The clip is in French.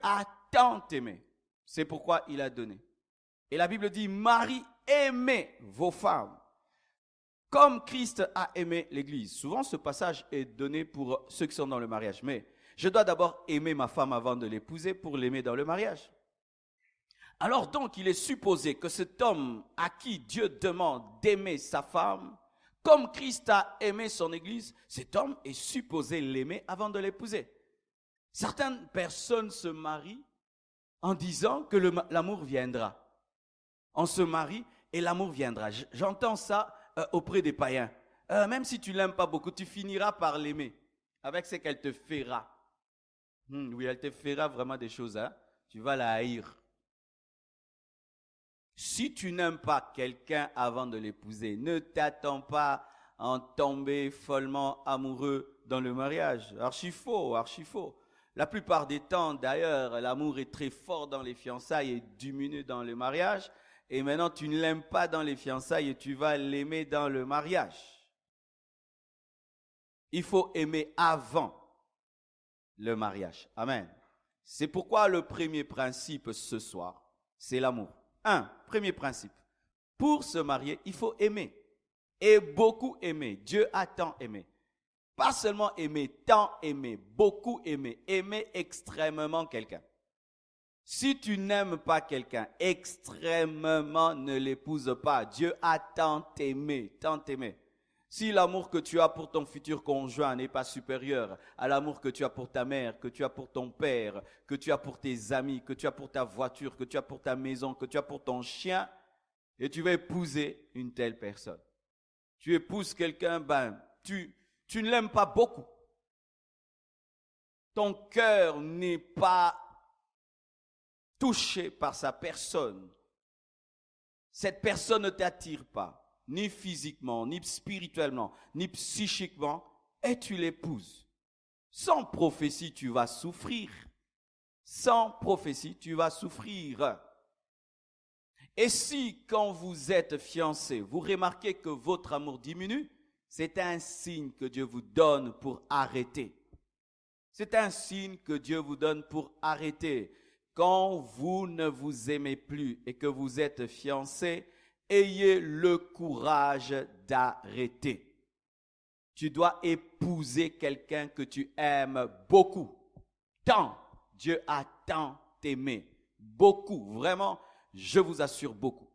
a tant aimé. C'est pourquoi il a donné. Et la Bible dit, Marie, aimez vos femmes, comme Christ a aimé l'Église. Souvent, ce passage est donné pour ceux qui sont dans le mariage. Mais je dois d'abord aimer ma femme avant de l'épouser pour l'aimer dans le mariage. Alors donc, il est supposé que cet homme à qui Dieu demande d'aimer sa femme, comme Christ a aimé son Église, cet homme est supposé l'aimer avant de l'épouser. Certaines personnes se marient en disant que l'amour viendra. On se marie et l'amour viendra. J'entends ça auprès des païens. Même si tu ne l'aimes pas beaucoup, tu finiras par l'aimer avec ce qu'elle te fera. Oui, elle te fera vraiment des choses. Hein? Tu vas la haïr. Si tu n'aimes pas quelqu'un avant de l'épouser, ne t'attends pas à en tomber follement amoureux dans le mariage. Archi faux, archi faux. La plupart des temps, d'ailleurs, l'amour est très fort dans les fiançailles et diminue dans le mariage. Et maintenant, tu ne l'aimes pas dans les fiançailles et tu vas l'aimer dans le mariage. Il faut aimer avant le mariage. Amen. C'est pourquoi le premier principe ce soir, c'est l'amour. Premier principe. Pour se marier, il faut aimer. Et beaucoup aimer. Dieu a tant aimé. Pas seulement aimer, tant aimer, beaucoup aimer. Aimer extrêmement quelqu'un. Si tu n'aimes pas quelqu'un, extrêmement ne l'épouse pas. Dieu a tant aimé, tant aimé. Si l'amour que tu as pour ton futur conjoint n'est pas supérieur à l'amour que tu as pour ta mère, que tu as pour ton père, que tu as pour tes amis, que tu as pour ta voiture, que tu as pour ta maison, que tu as pour ton chien, et tu vas épouser une telle personne. Tu épouses quelqu'un, tu ne l'aimes pas beaucoup. Ton cœur n'est pas touché par sa personne. Cette personne ne t'attire pas. Ni physiquement, ni spirituellement, ni psychiquement, et tu l'épouses. Sans prophétie, tu vas souffrir. Sans prophétie, tu vas souffrir. Et si, quand vous êtes fiancés, vous remarquez que votre amour diminue, c'est un signe que Dieu vous donne pour arrêter. C'est un signe que Dieu vous donne pour arrêter. Quand vous ne vous aimez plus et que vous êtes fiancés, ayez le courage d'arrêter. Tu dois épouser quelqu'un que tu aimes beaucoup. Tant. Dieu a tant aimé. Beaucoup. Vraiment, je vous assure beaucoup.